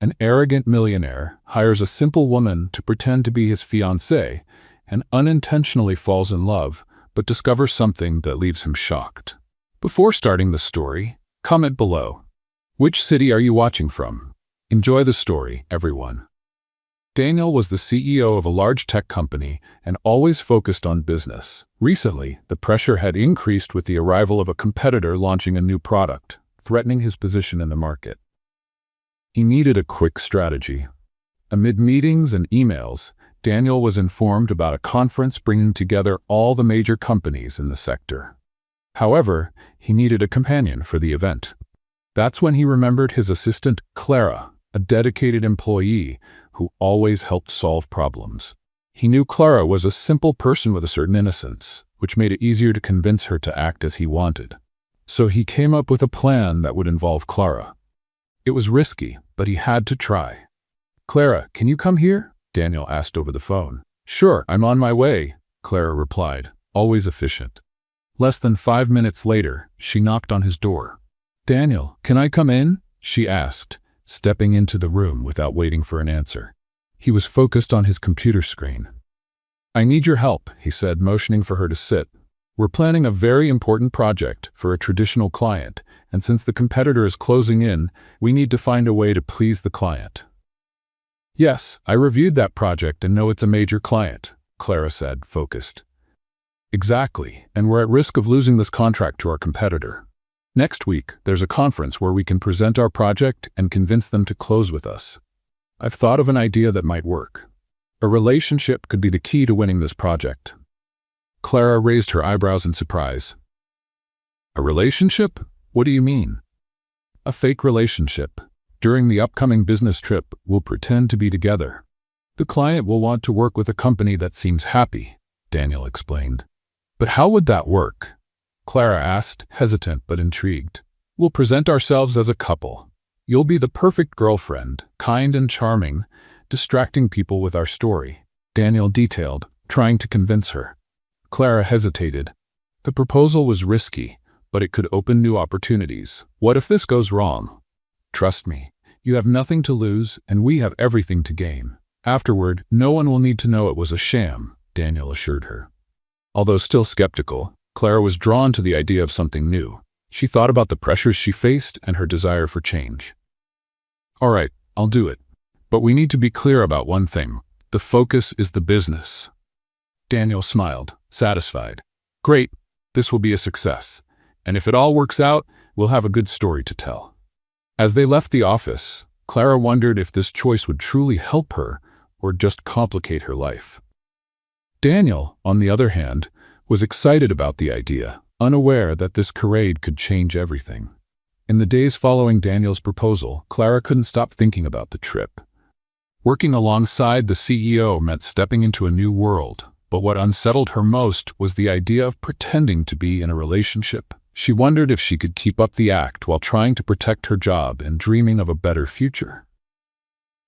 An arrogant millionaire hires a simple woman to pretend to be his fiancée and unintentionally falls in love, but discovers something that leaves him shocked. Before starting the story, comment below. Which city are you watching from? Enjoy the story, everyone. Daniel was the CEO of a large tech company and always focused on business. Recently, the pressure had increased with the arrival of a competitor launching a new product, threatening his position in the market. He needed a quick strategy. Amid meetings and emails, Daniel was informed about a conference bringing together all the major companies in the sector. However, he needed a companion for the event. That's when he remembered his assistant, Clara, a dedicated employee who always helped solve problems. He knew Clara was a simple person with a certain innocence, which made it easier to convince her to act as he wanted. So he came up with a plan that would involve Clara. It was risky, but he had to try. "Clara, can you come here?" Daniel asked over the phone. "Sure, I'm on my way," Clara replied, always efficient. Less than 5 minutes later, she knocked on his door. "Daniel, can I come in?" she asked, stepping into the room without waiting for an answer. He was focused on his computer screen. "I need your help," he said, motioning for her to sit. "We're planning a very important project for a traditional client, and since the competitor is closing in, we need to find a way to please the client." "Yes, I reviewed that project and know it's a major client," Clara said, focused. "Exactly, and we're at risk of losing this contract to our competitor. Next week, there's a conference where we can present our project and convince them to close with us. I've thought of an idea that might work. A relationship could be the key to winning this project." Clara raised her eyebrows in surprise. "A relationship? What do you mean?" "A fake relationship. During the upcoming business trip, we'll pretend to be together. The client will want to work with a company that seems happy," Daniel explained. "But how would that work?" Clara asked, hesitant but intrigued. "We'll present ourselves as a couple. You'll be the perfect girlfriend, kind and charming, distracting people with our story," Daniel detailed, trying to convince her. Clara hesitated. The proposal was risky, but it could open new opportunities. "What if this goes wrong?" "Trust me, you have nothing to lose and we have everything to gain. Afterward, no one will need to know it was a sham," Daniel assured her. Although still skeptical, Clara was drawn to the idea of something new. She thought about the pressures she faced and her desire for change. "All right, I'll do it. But we need to be clear about one thing. The focus is the business." Daniel smiled, satisfied. "Great, this will be a success. And if it all works out, we'll have a good story to tell." As they left the office, Clara wondered if this choice would truly help her or just complicate her life. Daniel, on the other hand, was excited about the idea, unaware that this charade could change everything. In the days following Daniel's proposal, Clara couldn't stop thinking about the trip. Working alongside the CEO meant stepping into a new world, but what unsettled her most was the idea of pretending to be in a relationship. She wondered if she could keep up the act while trying to protect her job and dreaming of a better future.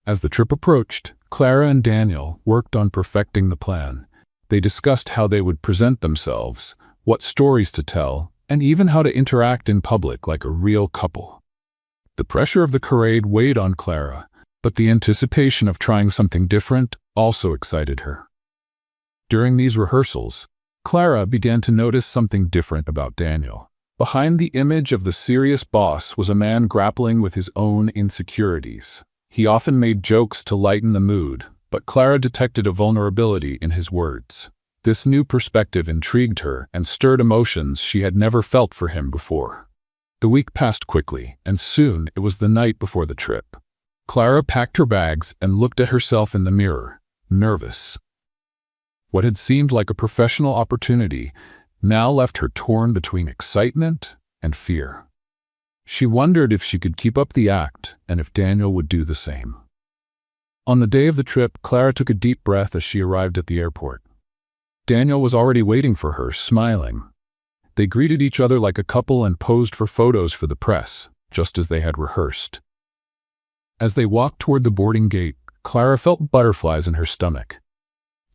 As the trip approached, Clara and Daniel worked on perfecting the plan. They discussed how they would present themselves, what stories to tell, and even how to interact in public like a real couple. The pressure of the charade weighed on Clara, but the anticipation of trying something different also excited her. During these rehearsals, Clara began to notice something different about Daniel. Behind the image of the serious boss was a man grappling with his own insecurities. He often made jokes to lighten the mood, but Clara detected a vulnerability in his words. This new perspective intrigued her and stirred emotions she had never felt for him before. The week passed quickly, and soon it was the night before the trip. Clara packed her bags and looked at herself in the mirror, nervous. What had seemed like a professional opportunity now left her torn between excitement and fear. She wondered if she could keep up the act and if Daniel would do the same. On the day of the trip, Clara took a deep breath as she arrived at the airport. Daniel was already waiting for her, smiling. They greeted each other like a couple and posed for photos for the press, just as they had rehearsed. As they walked toward the boarding gate, Clara felt butterflies in her stomach.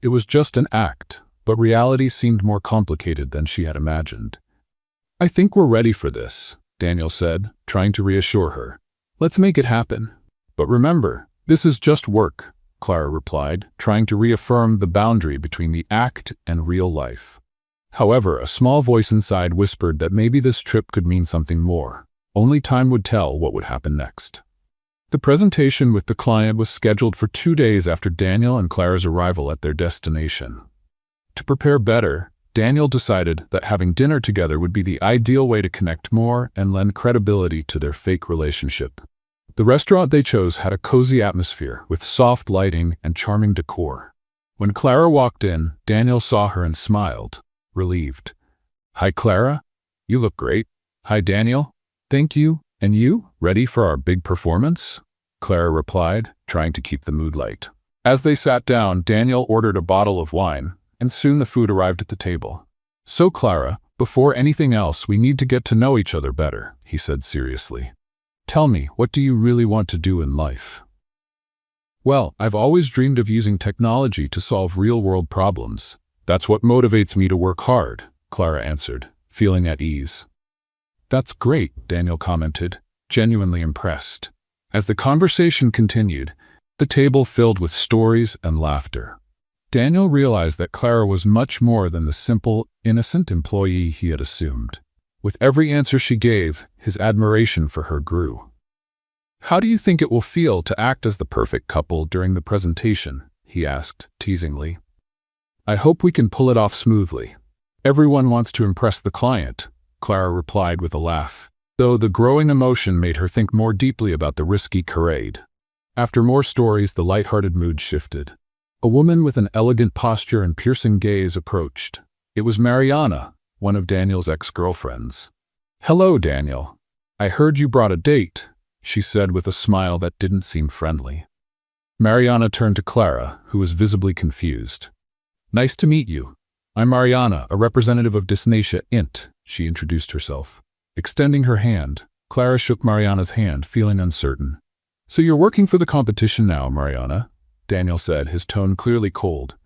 It was just an act, but reality seemed more complicated than she had imagined. "I think we're ready for this," Daniel said, trying to reassure her. "Let's make it happen." But remember, this is just work, Clara replied, trying to reaffirm the boundary between the act and real life. However, a small voice inside whispered that maybe this trip could mean something more. Only time would tell what would happen next. The presentation with the client was scheduled for 2 days after Daniel and Clara's arrival at their destination. To prepare better, Daniel decided that having dinner together would be the ideal way to connect more and lend credibility to their fake relationship. The restaurant they chose had a cozy atmosphere with soft lighting and charming decor. When Clara walked in, Daniel saw her and smiled, relieved. "Hi, Clara. You look great." "Hi, Daniel. Thank you. And you, ready for our big performance?" Clara replied, trying to keep the mood light. As they sat down, Daniel ordered a bottle of wine, and soon the food arrived at the table. "So, Clara, before anything else, we need to get to know each other better," he said seriously. "Tell me, what do you really want to do in life?" "Well, I've always dreamed of using technology to solve real-world problems. That's what motivates me to work hard," Clara answered, feeling at ease. "That's great," Daniel commented, genuinely impressed. As the conversation continued, the table filled with stories and laughter. Daniel realized that Clara was much more than the simple, innocent employee he had assumed. With every answer she gave, his admiration for her grew. "How do you think it will feel to act as the perfect couple during the presentation?" he asked, teasingly. "I hope we can pull it off smoothly. Everyone wants to impress the client," Clara replied with a laugh, though the growing emotion made her think more deeply about the risky charade. After more stories, the light-hearted mood shifted. A woman with an elegant posture and piercing gaze approached. It was Mariana, one of Daniel's ex-girlfriends. "Hello, Daniel. I heard you brought a date," she said with a smile that didn't seem friendly. Mariana turned to Clara, who was visibly confused. "Nice to meet you. I'm Mariana, a representative of Desnacia Int," she introduced herself. Extending her hand, Clara shook Mariana's hand, feeling uncertain. "So you're working for the competition now, Mariana?" Daniel said, his tone clearly cold.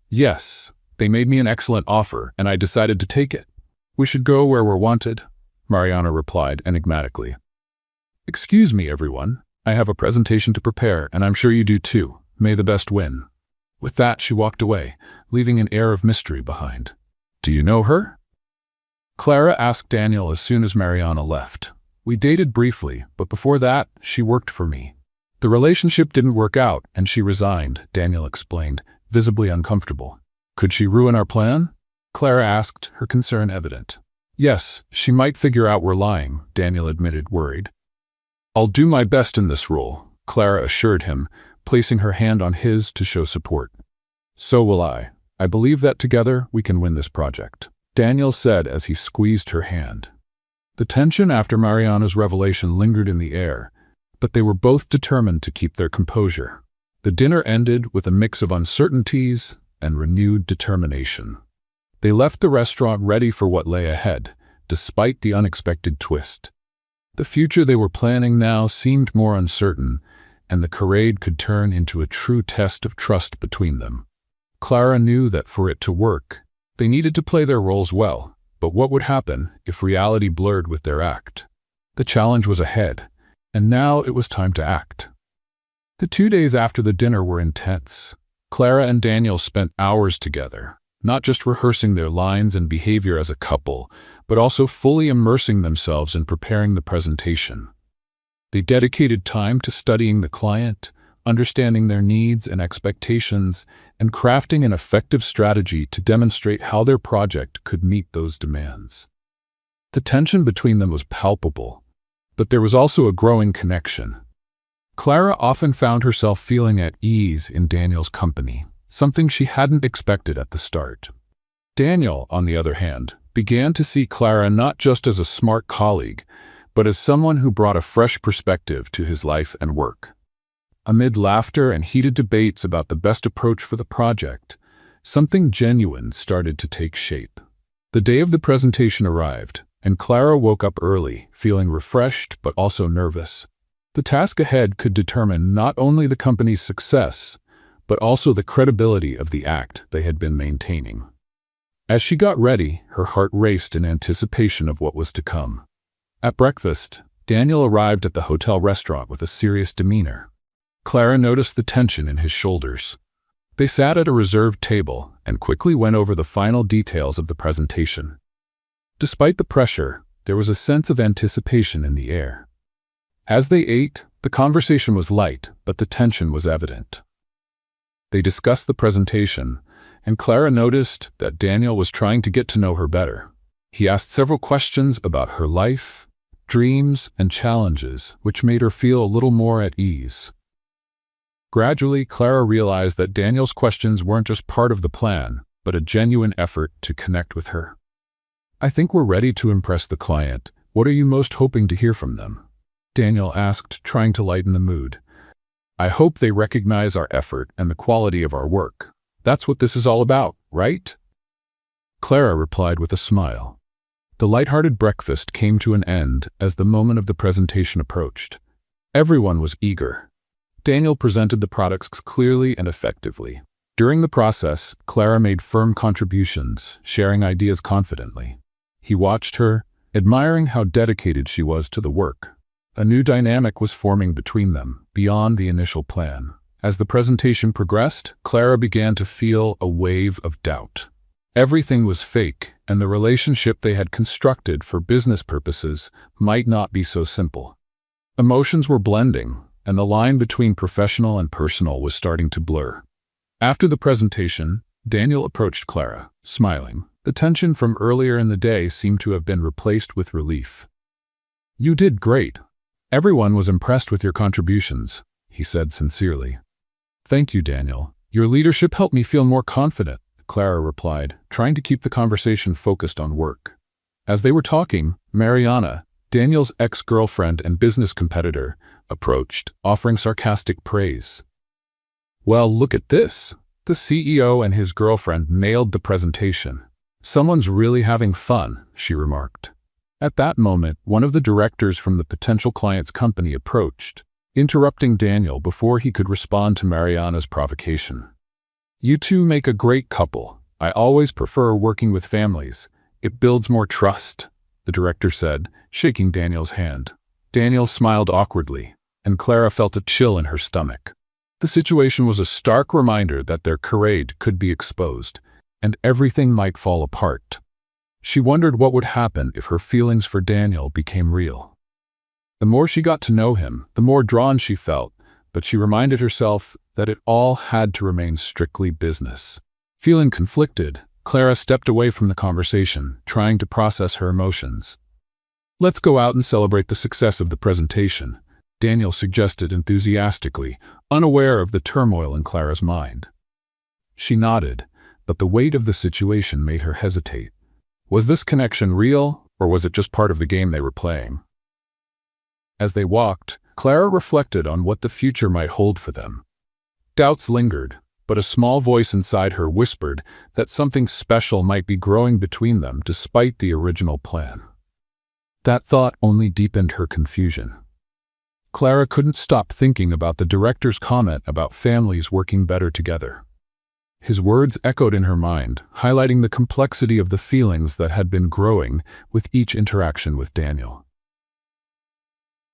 "Yes, they made me an excellent offer, and I decided to take it. We should go where we're wanted," Mariana replied enigmatically. "Excuse me, everyone. I have a presentation to prepare, and I'm sure you do too. May the best win." With that, she walked away, leaving an air of mystery behind. "Do you know her?" Clara asked Daniel as soon as Mariana left. "We dated briefly, but before that, she worked for me. The relationship didn't work out, and she resigned," Daniel explained, visibly uncomfortable. "Could she ruin our plan?" Clara asked, her concern evident. "Yes, she might figure out we're lying," Daniel admitted, worried. "I'll do my best in this role," Clara assured him, placing her hand on his to show support. "So will I. I believe that together we can win this project," Daniel said as he squeezed her hand. The tension after Mariana's revelation lingered in the air, but they were both determined to keep their composure. The dinner ended with a mix of uncertainties and renewed determination. They left the restaurant ready for what lay ahead, despite the unexpected twist. The future they were planning now seemed more uncertain, and the charade could turn into a true test of trust between them. Clara knew that for it to work, they needed to play their roles well, but what would happen if reality blurred with their act? The challenge was ahead, and now it was time to act. The 2 days after the dinner were intense. Clara and Daniel spent hours together, not just rehearsing their lines and behavior as a couple, but also fully immersing themselves in preparing the presentation. They dedicated time to studying the client, understanding their needs and expectations, and crafting an effective strategy to demonstrate how their project could meet those demands. The tension between them was palpable, but there was also a growing connection. Clara often found herself feeling at ease in Daniel's company, something she hadn't expected at the start. Daniel, on the other hand, began to see Clara not just as a smart colleague, but as someone who brought a fresh perspective to his life and work. Amid laughter and heated debates about the best approach for the project, something genuine started to take shape. The day of the presentation arrived, and Clara woke up early, feeling refreshed but also nervous. The task ahead could determine not only the company's success, but also the credibility of the act they had been maintaining. As she got ready, her heart raced in anticipation of what was to come. At breakfast, Daniel arrived at the hotel restaurant with a serious demeanor. Clara noticed the tension in his shoulders. They sat at a reserved table and quickly went over the final details of the presentation. Despite the pressure, there was a sense of anticipation in the air. As they ate, the conversation was light, but the tension was evident. They discussed the presentation, and Clara noticed that Daniel was trying to get to know her better. He asked several questions about her life, dreams, and challenges, which made her feel a little more at ease. Gradually, Clara realized that Daniel's questions weren't just part of the plan, but a genuine effort to connect with her. "I think we're ready to impress the client. What are you most hoping to hear from them?" Daniel asked, trying to lighten the mood. "I hope they recognize our effort and the quality of our work. That's what this is all about, right?" Clara replied with a smile. The lighthearted breakfast came to an end as the moment of the presentation approached. Everyone was eager. Daniel presented the products clearly and effectively. During the process, Clara made firm contributions, sharing ideas confidently. He watched her, admiring how dedicated she was to the work. A new dynamic was forming between them, beyond the initial plan. As the presentation progressed, Clara began to feel a wave of doubt. Everything was fake, and the relationship they had constructed for business purposes might not be so simple. Emotions were blending, and the line between professional and personal was starting to blur. After the presentation, Daniel approached Clara, smiling. The tension from earlier in the day seemed to have been replaced with relief. "You did great. Everyone was impressed with your contributions," he said sincerely. "Thank you, Daniel. Your leadership helped me feel more confident," Clara replied, trying to keep the conversation focused on work. As they were talking, Mariana, Daniel's ex-girlfriend and business competitor, approached, offering sarcastic praise. "Well, look at this. The CEO and his girlfriend nailed the presentation. Someone's really having fun," she remarked. At that moment, one of the directors from the potential client's company approached, interrupting Daniel before he could respond to Mariana's provocation. "You two make a great couple. I always prefer working with families. It builds more trust," the director said, shaking Daniel's hand. Daniel smiled awkwardly, and Clara felt a chill in her stomach. The situation was a stark reminder that their charade could be exposed, and everything might fall apart. She wondered what would happen if her feelings for Daniel became real. The more she got to know him, the more drawn she felt, but she reminded herself that it all had to remain strictly business. Feeling conflicted, Clara stepped away from the conversation, trying to process her emotions. "Let's go out and celebrate the success of the presentation," Daniel suggested enthusiastically, unaware of the turmoil in Clara's mind. She nodded, but the weight of the situation made her hesitate. Was this connection real, or was it just part of the game they were playing? As they walked, Clara reflected on what the future might hold for them. Doubts lingered, but a small voice inside her whispered that something special might be growing between them despite the original plan. That thought only deepened her confusion. Clara couldn't stop thinking about the director's comment about families working better together. His words echoed in her mind, highlighting the complexity of the feelings that had been growing with each interaction with Daniel.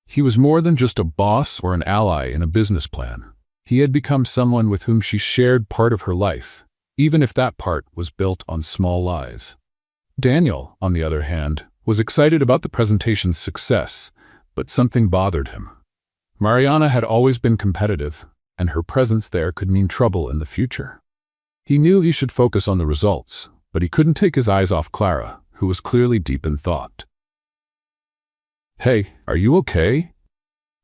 He was more than just a boss or an ally in a business plan. He had become someone with whom she shared part of her life, even if that part was built on small lies. Daniel, on the other hand, was excited about the presentation's success, but something bothered him. Mariana had always been competitive, and her presence there could mean trouble in the future. He knew he should focus on the results, but he couldn't take his eyes off Clara, who was clearly deep in thought. "Hey, are you okay?"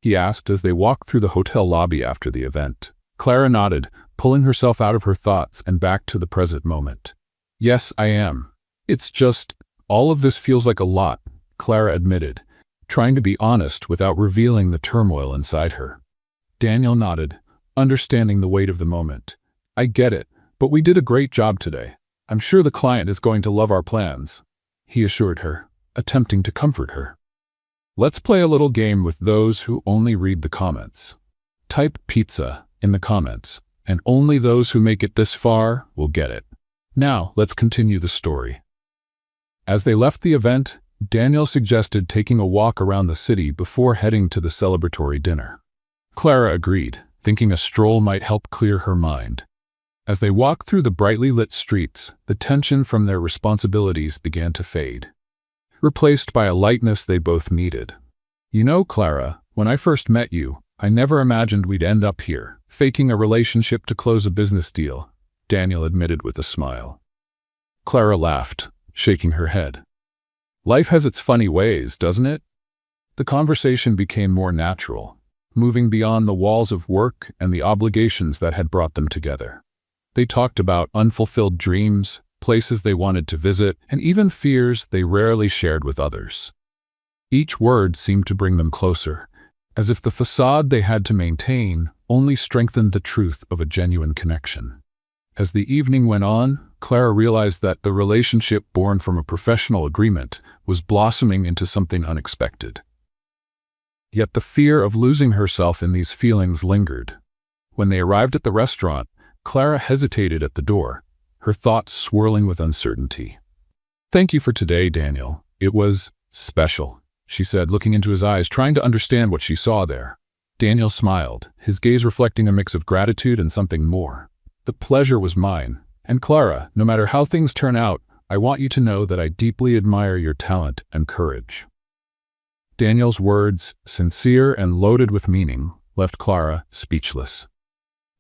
he asked as they walked through the hotel lobby after the event. Clara nodded, pulling herself out of her thoughts and back to the present moment. "Yes, I am. It's just, all of this feels like a lot," Clara admitted, trying to be honest without revealing the turmoil inside her. Daniel nodded, understanding the weight of the moment. "I get it, but we did a great job today. I'm sure the client is going to love our plans," he assured her, attempting to comfort her. "Let's play a little game with those who only read the comments. Type pizza in the comments, and only those who make it this far will get it. Now, let's continue the story." As they left the event, Daniel suggested taking a walk around the city before heading to the celebratory dinner. Clara agreed, thinking a stroll might help clear her mind. As they walked through the brightly lit streets, the tension from their responsibilities began to fade, replaced by a lightness they both needed. "You know, Clara, when I first met you, I never imagined we'd end up here, faking a relationship to close a business deal," Daniel admitted with a smile. Clara laughed, shaking her head. "Life has its funny ways, doesn't it?" The conversation became more natural, moving beyond the walls of work and the obligations that had brought them together. They talked about unfulfilled dreams, places they wanted to visit, and even fears they rarely shared with others. Each word seemed to bring them closer, as if the facade they had to maintain only strengthened the truth of a genuine connection. As the evening went on, Clara realized that the relationship born from a professional agreement was blossoming into something unexpected. Yet the fear of losing herself in these feelings lingered. When they arrived at the restaurant, Clara hesitated at the door, her thoughts swirling with uncertainty. "Thank you for today, Daniel. It was special," she said, looking into his eyes, trying to understand what she saw there. Daniel smiled, his gaze reflecting a mix of gratitude and something more. "The pleasure was mine. And Clara, no matter how things turn out, I want you to know that I deeply admire your talent and courage." Daniel's words, sincere and loaded with meaning, left Clara speechless.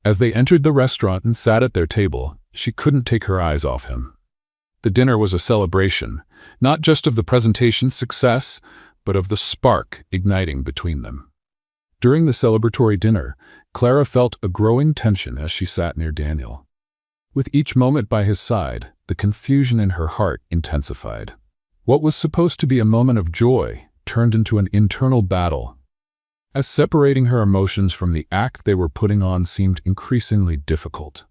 As they entered the restaurant and sat at their table, she couldn't take her eyes off him. The dinner was a celebration, not just of the presentation's success, but of the spark igniting between them. During the celebratory dinner, Clara felt a growing tension as she sat near Daniel. With each moment by his side, the confusion in her heart intensified. What was supposed to be a moment of joy turned into an internal battle, as separating her emotions from the act they were putting on seemed increasingly difficult.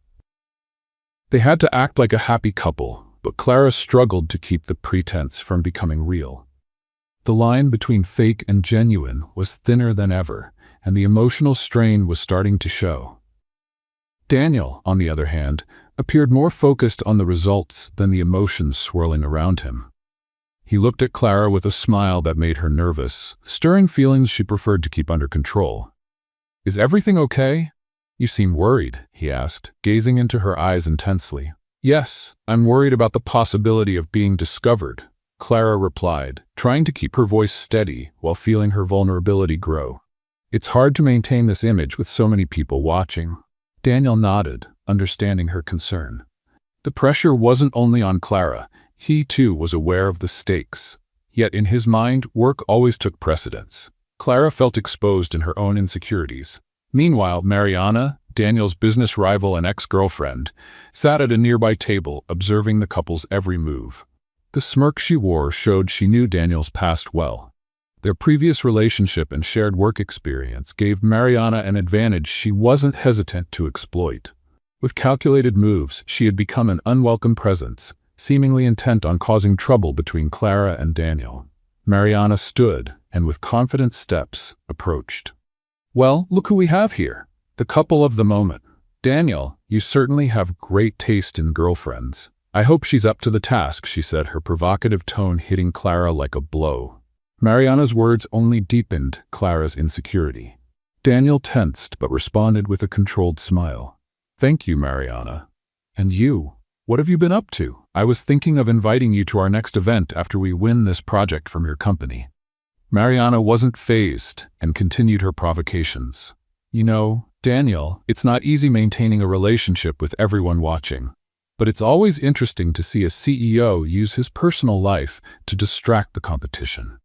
They had to act like a happy couple, but Clara struggled to keep the pretense from becoming real. The line between fake and genuine was thinner than ever, and the emotional strain was starting to show. Daniel, on the other hand, appeared more focused on the results than the emotions swirling around him. He looked at Clara with a smile that made her nervous, stirring feelings she preferred to keep under control. "Is everything okay? You seem worried," he asked, gazing into her eyes intensely. "Yes, I'm worried about the possibility of being discovered," Clara replied, trying to keep her voice steady while feeling her vulnerability grow. "It's hard to maintain this image with so many people watching." Daniel nodded, understanding her concern. The pressure wasn't only on Clara. He, too, was aware of the stakes. Yet in his mind, work always took precedence. Clara felt exposed in her own insecurities. Meanwhile, Mariana, Daniel's business rival and ex-girlfriend, sat at a nearby table, observing the couple's every move. The smirk she wore showed she knew Daniel's past well. Their previous relationship and shared work experience gave Mariana an advantage she wasn't hesitant to exploit. With calculated moves, she had become an unwelcome presence, seemingly intent on causing trouble between Clara and Daniel. Mariana stood, and with confident steps, approached. "Well, look who we have here. The couple of the moment. Daniel, you certainly have great taste in girlfriends. I hope she's up to the task," she said, her provocative tone hitting Clara like a blow. Mariana's words only deepened Clara's insecurity. Daniel tensed but responded with a controlled smile. "Thank you, Mariana. And you? What have you been up to? I was thinking of inviting you to our next event after we win this project from your company." Mariana wasn't fazed and continued her provocations. "You know, Daniel, it's not easy maintaining a relationship with everyone watching. But it's always interesting to see a CEO use his personal life to distract the competition."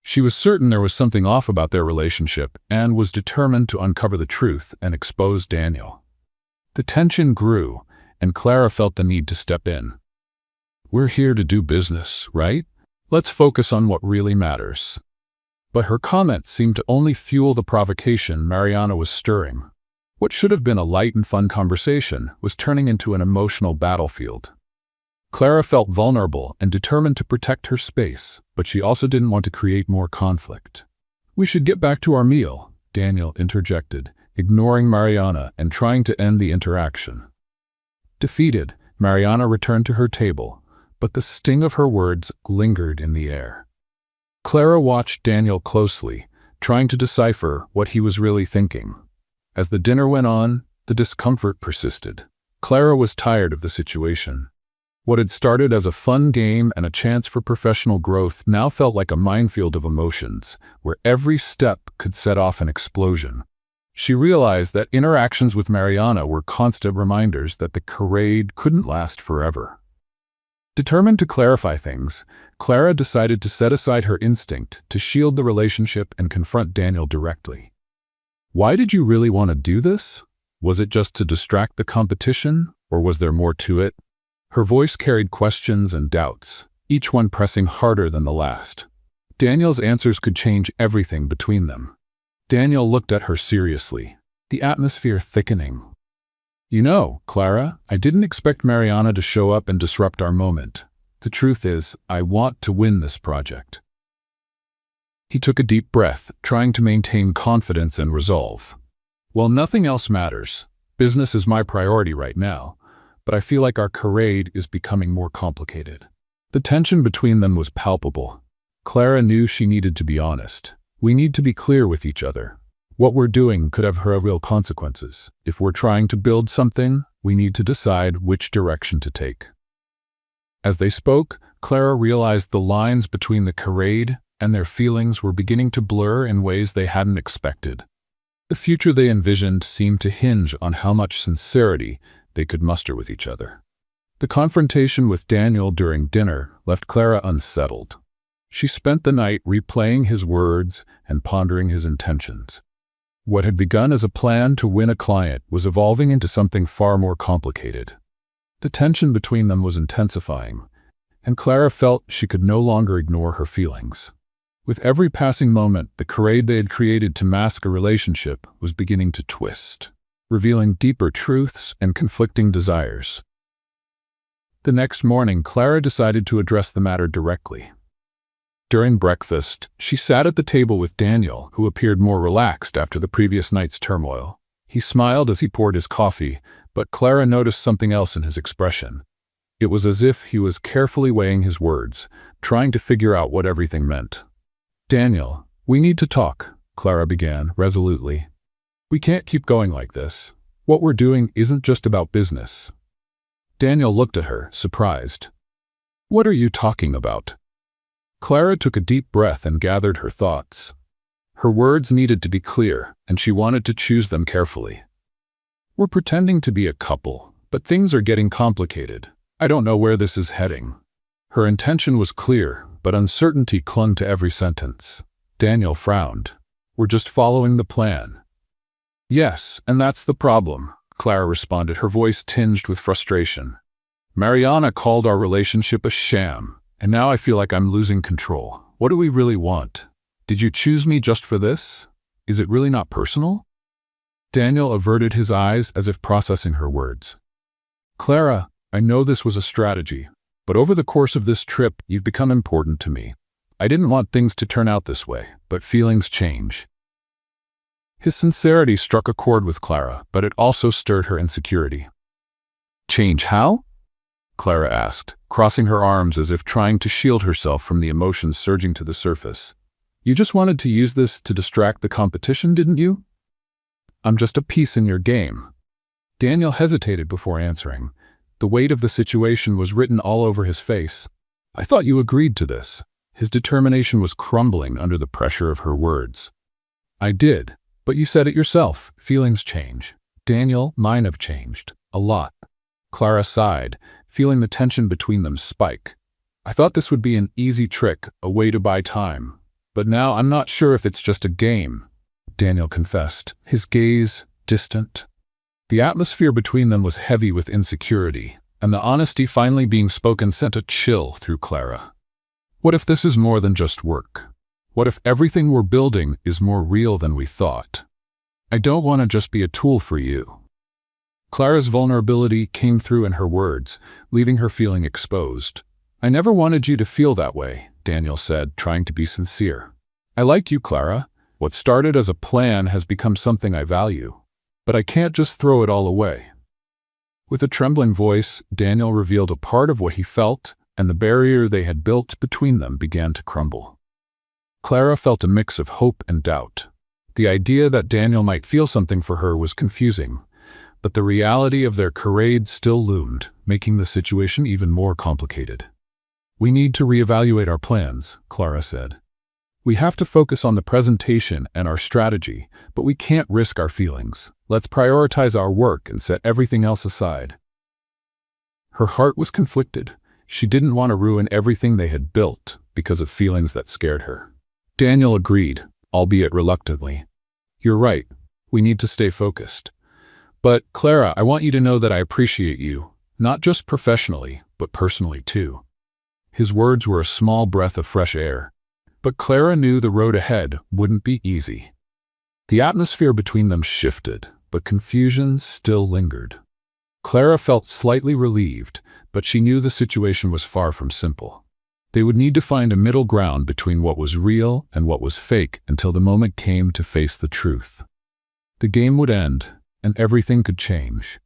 She was certain there was something off about their relationship and was determined to uncover the truth and expose Daniel. The tension grew, and Clara felt the need to step in. "We're here to do business, right? Let's focus on what really matters." But her comment seemed to only fuel the provocation Mariana was stirring. What should have been a light and fun conversation was turning into an emotional battlefield. Clara felt vulnerable and determined to protect her space, but she also didn't want to create more conflict. "We should get back to our meal," Daniel interjected, ignoring Mariana and trying to end the interaction. Defeated, Mariana returned to her table, but the sting of her words lingered in the air. Clara watched Daniel closely, trying to decipher what he was really thinking. As the dinner went on, the discomfort persisted. Clara was tired of the situation. What had started as a fun game and a chance for professional growth now felt like a minefield of emotions, where every step could set off an explosion. She realized that interactions with Mariana were constant reminders that the charade couldn't last forever. Determined to clarify things, Clara decided to set aside her instinct to shield the relationship and confront Daniel directly. "Why did you really want to do this? Was it just to distract the competition, or was there more to it?" Her voice carried questions and doubts, each one pressing harder than the last. Daniel's answers could change everything between them. Daniel looked at her seriously, the atmosphere thickening. "You know, Clara, I didn't expect Mariana to show up and disrupt our moment. The truth is, I want to win this project." He took a deep breath, trying to maintain confidence and resolve. "Well, nothing else matters. Business is my priority right now, but I feel like our charade is becoming more complicated." The tension between them was palpable. Clara knew she needed to be honest. "We need to be clear with each other. What we're doing could have real consequences. If we're trying to build something, we need to decide which direction to take." As they spoke, Clara realized the lines between the charade and their feelings were beginning to blur in ways they hadn't expected. The future they envisioned seemed to hinge on how much sincerity they could muster with each other. The confrontation with Daniel during dinner left Clara unsettled. She spent the night replaying his words and pondering his intentions. What had begun as a plan to win a client was evolving into something far more complicated. The tension between them was intensifying, and Clara felt she could no longer ignore her feelings. With every passing moment, the charade they had created to mask a relationship was beginning to twist, revealing deeper truths and conflicting desires. The next morning, Clara decided to address the matter directly. During breakfast, she sat at the table with Daniel, who appeared more relaxed after the previous night's turmoil. He smiled as he poured his coffee, but Clara noticed something else in his expression. It was as if he was carefully weighing his words, trying to figure out what everything meant. "Daniel, we need to talk," Clara began resolutely. "We can't keep going like this. What we're doing isn't just about business." Daniel looked at her, surprised. "What are you talking about?" Clara took a deep breath and gathered her thoughts. Her words needed to be clear, and she wanted to choose them carefully. "We're pretending to be a couple, but things are getting complicated. I don't know where this is heading." Her intention was clear, but uncertainty clung to every sentence. Daniel frowned. "We're just following the plan." "Yes, and that's the problem," Clara responded, her voice tinged with frustration. "Mariana called our relationship a sham, and now I feel like I'm losing control. What do we really want? Did you choose me just for this? Is it really not personal?" Daniel averted his eyes as if processing her words. "Clara, I know this was a strategy, but over the course of this trip, you've become important to me. I didn't want things to turn out this way, but feelings change." His sincerity struck a chord with Clara, but it also stirred her insecurity. "Change how?" Clara asked, crossing her arms as if trying to shield herself from the emotions surging to the surface. "You just wanted to use this to distract the competition, didn't you?" "I'm just a piece in your game." Daniel hesitated before answering. The weight of the situation was written all over his face. "I thought you agreed to this." His determination was crumbling under the pressure of her words. "I did, but you said it yourself. Feelings change." "Daniel, mine have changed. A lot." Clara sighed, feeling the tension between them spike. "I thought this would be an easy trick, a way to buy time. But now I'm not sure if it's just a game," Daniel confessed, his gaze distant. The atmosphere between them was heavy with insecurity, and the honesty finally being spoken sent a chill through Clara. What if this is more than just work? What if everything we're building is more real than we thought? "I don't want to just be a tool for you." Clara's vulnerability came through in her words, leaving her feeling exposed. "I never wanted you to feel that way," Daniel said, trying to be sincere. "I like you, Clara. What started as a plan has become something I value. But I can't just throw it all away." With a trembling voice, Daniel revealed a part of what he felt, and the barrier they had built between them began to crumble. Clara felt a mix of hope and doubt. The idea that Daniel might feel something for her was confusing, but the reality of their charade still loomed, making the situation even more complicated. "We need to reevaluate our plans," Clara said. "We have to focus on the presentation and our strategy, but we can't risk our feelings. Let's prioritize our work and set everything else aside." Her heart was conflicted. She didn't want to ruin everything they had built because of feelings that scared her. Daniel agreed, albeit reluctantly. "You're right. We need to stay focused. But, Clara, I want you to know that I appreciate you, not just professionally, but personally too." His words were a small breath of fresh air, but Clara knew the road ahead wouldn't be easy. The atmosphere between them shifted, but confusion still lingered. Clara felt slightly relieved, but she knew the situation was far from simple. They would need to find a middle ground between what was real and what was fake until the moment came to face the truth. The game would end, and everything could change.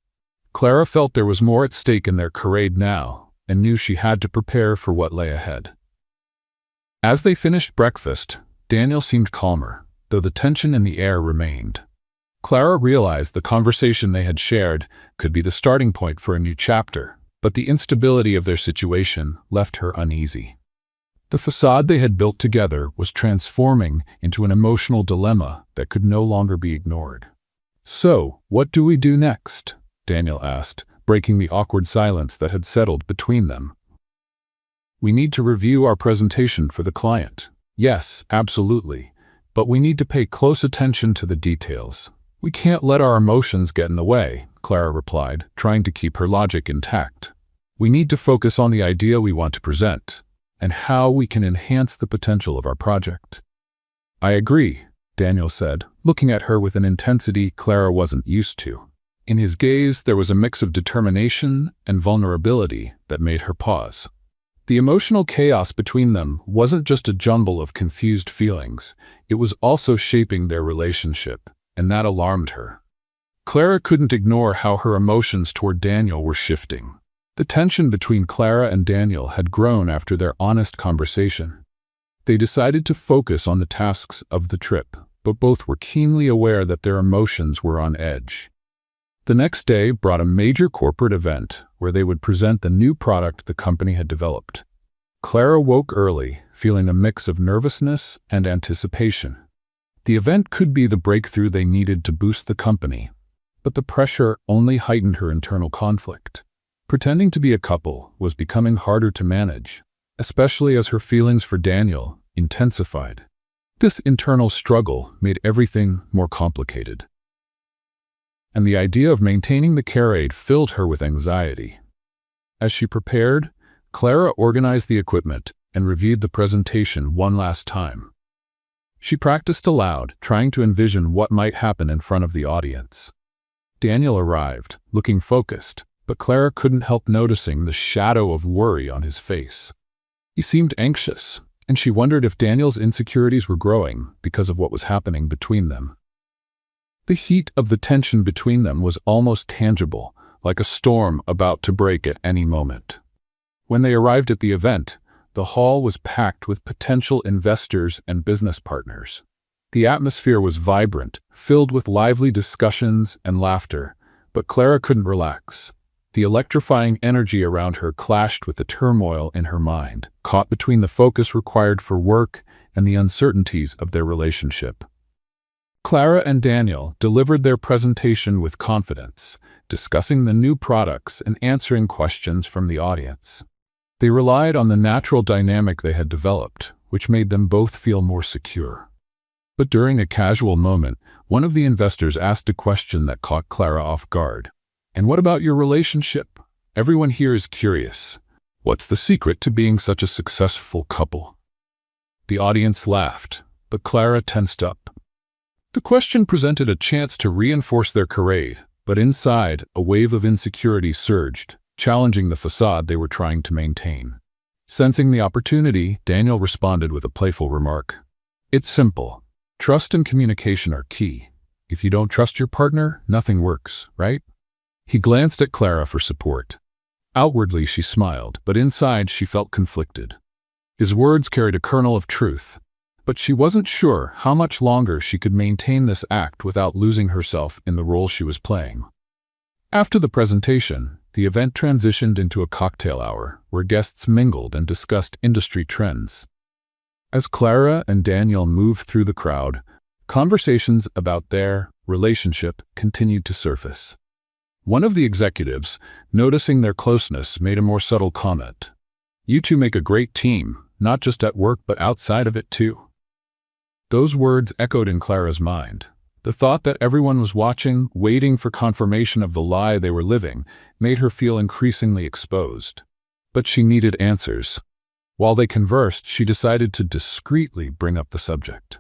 Clara felt there was more at stake in their charade now, and knew she had to prepare for what lay ahead. As they finished breakfast, Daniel seemed calmer, though the tension in the air remained. Clara realized the conversation they had shared could be the starting point for a new chapter, but the instability of their situation left her uneasy. The facade they had built together was transforming into an emotional dilemma that could no longer be ignored. "So, what do we do next?" Daniel asked, breaking the awkward silence that had settled between them. "We need to review our presentation for the client." "Yes, absolutely. But we need to pay close attention to the details. We can't let our emotions get in the way," Clara replied, trying to keep her logic intact. "We need to focus on the idea we want to present, and how we can enhance the potential of our project." "I agree," Daniel said, looking at her with an intensity Clara wasn't used to. In his gaze, there was a mix of determination and vulnerability that made her pause. The emotional chaos between them wasn't just a jumble of confused feelings, it was also shaping their relationship, and that alarmed her. Clara couldn't ignore how her emotions toward Daniel were shifting. The tension between Clara and Daniel had grown after their honest conversation. They decided to focus on the tasks of the trip, but both were keenly aware that their emotions were on edge. The next day brought a major corporate event where they would present the new product the company had developed. Clara woke early, feeling a mix of nervousness and anticipation. The event could be the breakthrough they needed to boost the company, but the pressure only heightened her internal conflict. Pretending to be a couple was becoming harder to manage, especially as her feelings for Daniel intensified. This internal struggle made everything more complicated, and the idea of maintaining the charade filled her with anxiety. As she prepared, Clara organized the equipment and reviewed the presentation one last time. She practiced aloud, trying to envision what might happen in front of the audience. Daniel arrived, looking focused, but Clara couldn't help noticing the shadow of worry on his face. He seemed anxious, and she wondered if Daniel's insecurities were growing because of what was happening between them. The heat of the tension between them was almost tangible, like a storm about to break at any moment. When they arrived at the event, the hall was packed with potential investors and business partners. The atmosphere was vibrant, filled with lively discussions and laughter, but Clara couldn't relax. The electrifying energy around her clashed with the turmoil in her mind, caught between the focus required for work and the uncertainties of their relationship. Clara and Daniel delivered their presentation with confidence, discussing the new products and answering questions from the audience. They relied on the natural dynamic they had developed, which made them both feel more secure. But during a casual moment, one of the investors asked a question that caught Clara off guard. "And what about your relationship? Everyone here is curious. What's the secret to being such a successful couple?" The audience laughed, but Clara tensed up. The question presented a chance to reinforce their charade, but inside, a wave of insecurity surged, challenging the facade they were trying to maintain. Sensing the opportunity, Daniel responded with a playful remark. "It's simple. Trust and communication are key. If you don't trust your partner, nothing works, right?" He glanced at Clara for support. Outwardly, she smiled, but inside she felt conflicted. His words carried a kernel of truth. But she wasn't sure how much longer she could maintain this act without losing herself in the role she was playing. After the presentation, the event transitioned into a cocktail hour where guests mingled and discussed industry trends. As Clara and Daniel moved through the crowd, conversations about their relationship continued to surface. One of the executives, noticing their closeness, made a more subtle comment. "You two make a great team, not just at work but outside of it too." Those words echoed in Clara's mind. The thought that everyone was watching, waiting for confirmation of the lie they were living, made her feel increasingly exposed. But she needed answers. While they conversed, she decided to discreetly bring up the subject.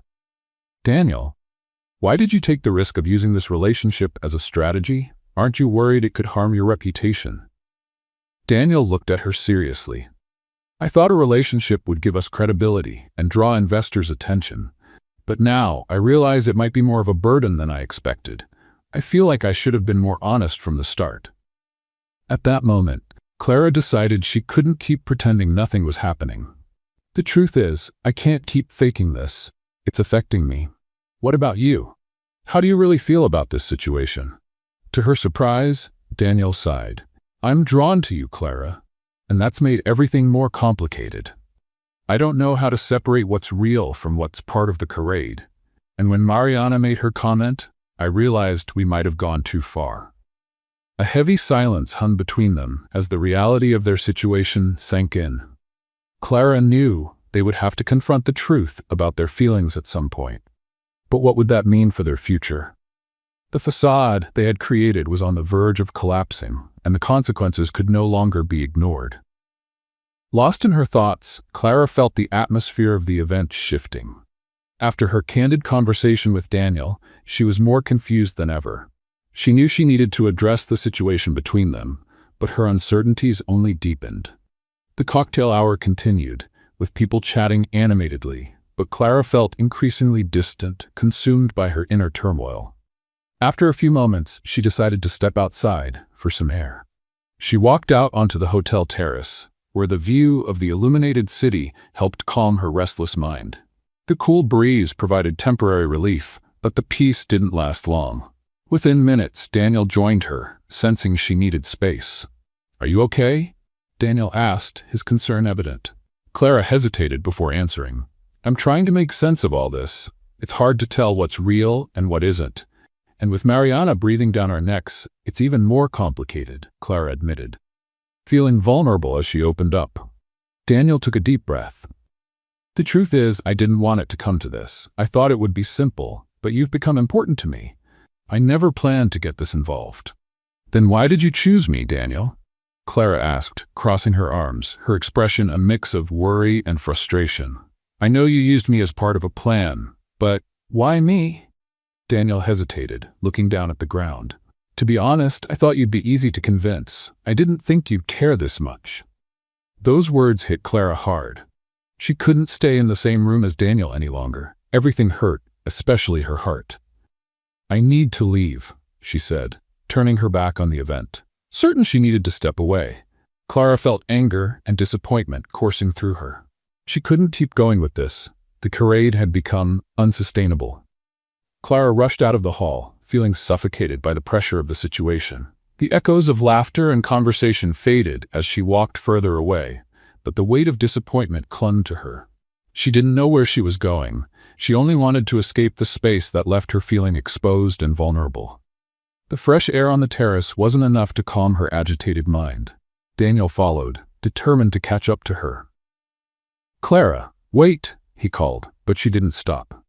"Daniel, why did you take the risk of using this relationship as a strategy? Aren't you worried it could harm your reputation?" Daniel looked at her seriously. "I thought a relationship would give us credibility and draw investors' attention. But now, I realize it might be more of a burden than I expected. I feel like I should have been more honest from the start." At that moment, Clara decided she couldn't keep pretending nothing was happening. "The truth is, I can't keep faking this. It's affecting me. What about you? How do you really feel about this situation?" To her surprise, Daniel sighed. "I'm drawn to you, Clara, and that's made everything more complicated. I don't know how to separate what's real from what's part of the charade. And when Mariana made her comment, I realized we might have gone too far." A heavy silence hung between them as the reality of their situation sank in. Clara knew they would have to confront the truth about their feelings at some point. But what would that mean for their future? The facade they had created was on the verge of collapsing, and the consequences could no longer be ignored. Lost in her thoughts, Clara felt the atmosphere of the event shifting. After her candid conversation with Daniel, she was more confused than ever. She knew she needed to address the situation between them, but her uncertainties only deepened. The cocktail hour continued, with people chatting animatedly, but Clara felt increasingly distant, consumed by her inner turmoil. After a few moments, she decided to step outside for some air. She walked out onto the hotel terrace, where the view of the illuminated city helped calm her restless mind. The cool breeze provided temporary relief, but the peace didn't last long. Within minutes, Daniel joined her, sensing she needed space. "Are you okay?" Daniel asked, his concern evident. Clara hesitated before answering. "I'm trying to make sense of all this. It's hard to tell what's real and what isn't. And with Mariana breathing down our necks, it's even more complicated," Clara admitted, feeling vulnerable as she opened up. Daniel took a deep breath. "The truth is, I didn't want it to come to this. I thought it would be simple, but you've become important to me. I never planned to get this involved." "Then why did you choose me, Daniel?" Clara asked, crossing her arms, her expression a mix of worry and frustration. "I know you used me as part of a plan, but why me?" Daniel hesitated, looking down at the ground. "To be honest, I thought you'd be easy to convince. I didn't think you'd care this much." Those words hit Clara hard. She couldn't stay in the same room as Daniel any longer. Everything hurt, especially her heart. "I need to leave," she said, turning her back on the event. Certain she needed to step away. Clara felt anger and disappointment coursing through her. She couldn't keep going with this. The charade had become unsustainable. Clara rushed out of the hall, feeling suffocated by the pressure of the situation. The echoes of laughter and conversation faded as she walked further away, but the weight of disappointment clung to her. She didn't know where she was going. She only wanted to escape the space that left her feeling exposed and vulnerable. The fresh air on the terrace wasn't enough to calm her agitated mind. Daniel followed, determined to catch up to her. "Clara, wait," he called, but she didn't stop.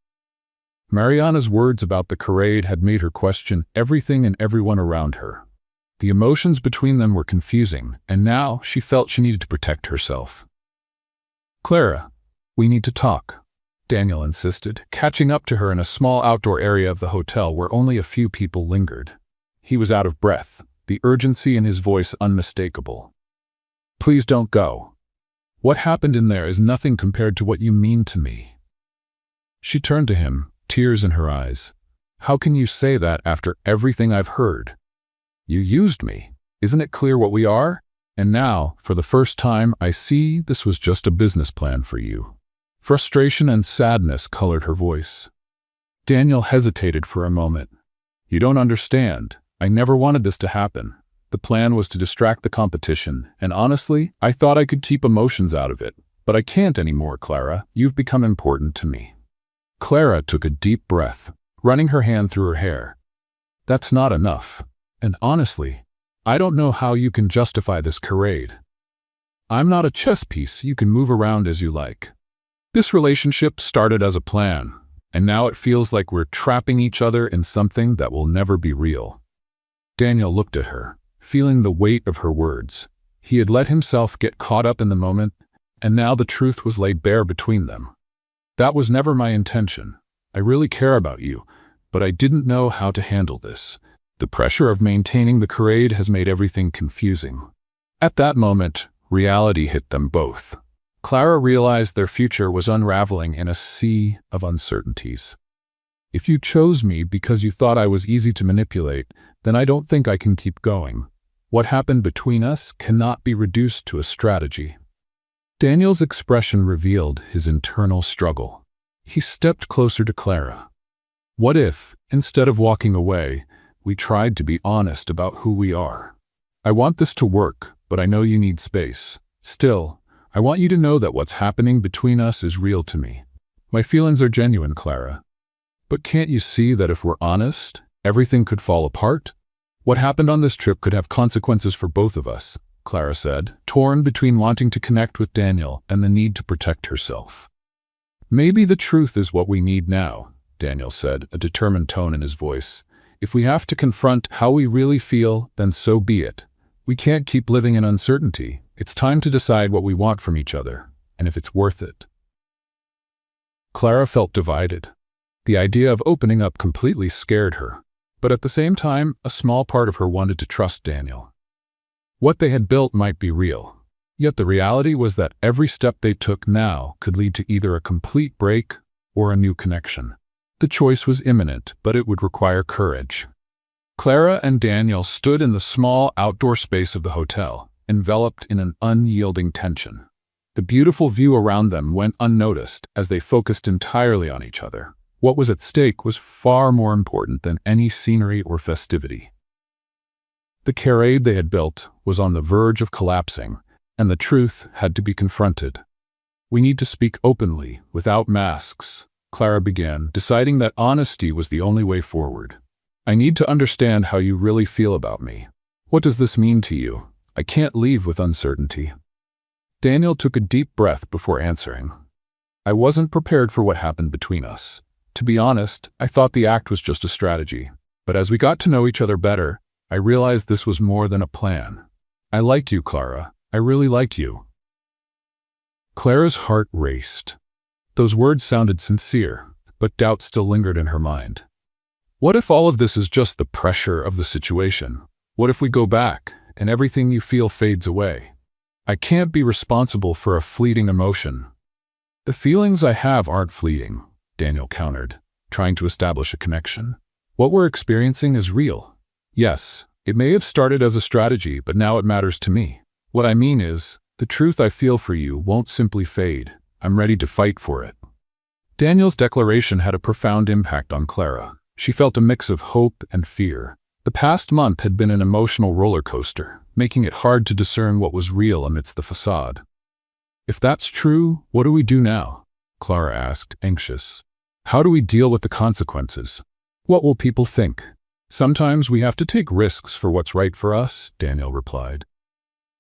Mariana's words about the charade had made her question everything and everyone around her. The emotions between them were confusing, and now she felt she needed to protect herself. "Clara, we need to talk," Daniel insisted, catching up to her in a small outdoor area of the hotel where only a few people lingered. He was out of breath, the urgency in his voice unmistakable. "Please don't go. What happened in there is nothing compared to what you mean to me." She turned to him, tears in her eyes. "How can you say that after everything I've heard? You used me. Isn't it clear what we are? And now, for the first time, I see this was just a business plan for you. Frustration and sadness colored her voice. Daniel hesitated for a moment. "You don't understand. I never wanted this to happen. The plan was to distract the competition, and honestly, I thought I could keep emotions out of it. But I can't anymore, Clara. You've become important to me." Clara took a deep breath, running her hand through her hair. "That's not enough. And honestly, I don't know how you can justify this charade. I'm not a chess piece you can move around as you like. This relationship started as a plan, and now it feels like we're trapping each other in something that will never be real." Daniel looked at her, feeling the weight of her words. He had let himself get caught up in the moment, and now the truth was laid bare between them. "That was never my intention. I really care about you, but I didn't know how to handle this. The pressure of maintaining the charade has made everything confusing." At that moment, reality hit them both. Clara realized their future was unraveling in a sea of uncertainties. "If you chose me because you thought I was easy to manipulate, then I don't think I can keep going. What happened between us cannot be reduced to a strategy." Daniel's expression revealed his internal struggle. He stepped closer to Clara. "What if, instead of walking away, we tried to be honest about who we are? I want this to work, but I know you need space. Still, I want you to know that what's happening between us is real to me. My feelings are genuine, Clara. But can't you see that if we're honest, everything could fall apart? What happened on this trip could have consequences for both of us," Clara said, torn between wanting to connect with Daniel and the need to protect herself. "Maybe the truth is what we need now," Daniel said, a determined tone in his voice. "If we have to confront how we really feel, then so be it. We can't keep living in uncertainty. It's time to decide what we want from each other, and if it's worth it." Clara felt divided. The idea of opening up completely scared her, but at the same time, a small part of her wanted to trust Daniel. What they had built might be real, yet the reality was that every step they took now could lead to either a complete break or a new connection. The choice was imminent, but it would require courage. Clara and Daniel stood in the small outdoor space of the hotel, enveloped in an unyielding tension. The beautiful view around them went unnoticed as they focused entirely on each other. What was at stake was far more important than any scenery or festivity. The charade they had built was on the verge of collapsing, and the truth had to be confronted. "We need to speak openly, without masks," Clara began, deciding that honesty was the only way forward. "I need to understand how you really feel about me. What does this mean to you? I can't leave with uncertainty." Daniel took a deep breath before answering. "I wasn't prepared for what happened between us. To be honest, I thought the act was just a strategy. But as we got to know each other better, I realized this was more than a plan. I liked you, Clara. I really liked you." Clara's heart raced. Those words sounded sincere, but doubt still lingered in her mind. What if all of this is just the pressure of the situation? What if we go back, and everything you feel fades away? I can't be responsible for a fleeting emotion. "The feelings I have aren't fleeting," Daniel countered, trying to establish a connection. "What we're experiencing is real. Yes, it may have started as a strategy, but now it matters to me. What I mean is, the truth I feel for you won't simply fade. I'm ready to fight for it." Daniel's declaration had a profound impact on Clara. She felt a mix of hope and fear. The past month had been an emotional roller coaster, making it hard to discern what was real amidst the facade. "If that's true, what do we do now?" Clara asked, anxious. "How do we deal with the consequences? What will people think?" "Sometimes we have to take risks for what's right for us," Daniel replied.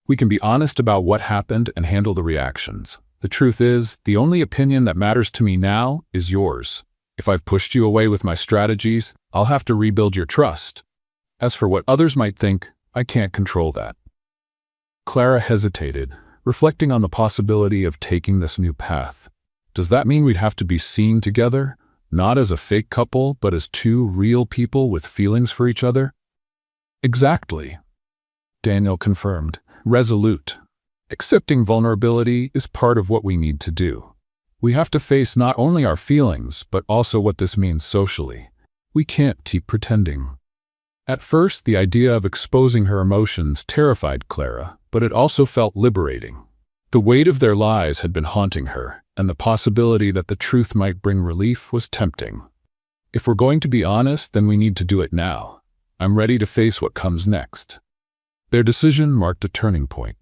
"We can be honest about what happened and handle the reactions. The truth is, the only opinion that matters to me now is yours. If I've pushed you away with my strategies, I'll have to rebuild your trust. As for what others might think, I can't control that." Clara hesitated, reflecting on the possibility of taking this new path. Does that mean we'd have to be seen together, not as a fake couple, but as two real people with feelings for each other? "Exactly," Daniel confirmed, resolute. "Accepting vulnerability is part of what we need to do. We have to face not only our feelings, but also what this means socially. We can't keep pretending." At first, the idea of exposing her emotions terrified Clara, but it also felt liberating. The weight of their lies had been haunting her, and the possibility that the truth might bring relief was tempting. If we're going to be honest, then we need to do it now. I'm ready to face what comes next. Their decision marked a turning point.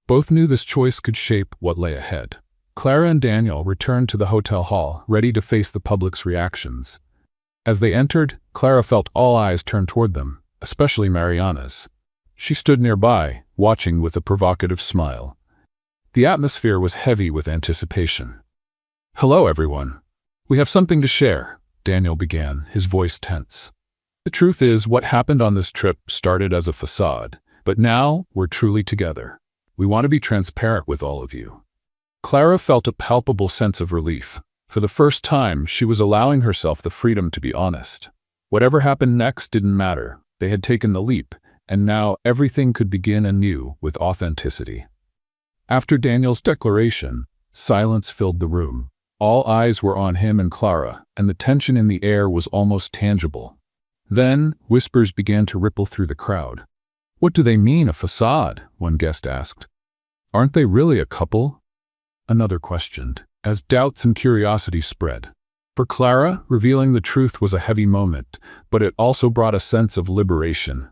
Both knew this choice could shape what lay ahead. Clara and Daniel returned to the hotel hall, ready to face the public's reactions. As they entered, Clara felt all eyes turn toward them, especially Mariana's. She stood nearby, watching with a provocative smile. The atmosphere was heavy with anticipation. "Hello, everyone. We have something to share," Daniel began, his voice tense. "The truth is, what happened on this trip started as a facade, but now we're truly together. We want to be transparent with all of you." Clara felt a palpable sense of relief. For the first time, she was allowing herself the freedom to be honest. Whatever happened next didn't matter. They had taken the leap, and now everything could begin anew with authenticity. After Daniel's declaration, silence filled the room. All eyes were on him and Clara, and the tension in the air was almost tangible. Then, whispers began to ripple through the crowd. "What do they mean, a facade?" one guest asked. "Aren't they really a couple?" Another questioned, as doubts and curiosity spread. For Clara, revealing the truth was a heavy moment, but it also brought a sense of liberation.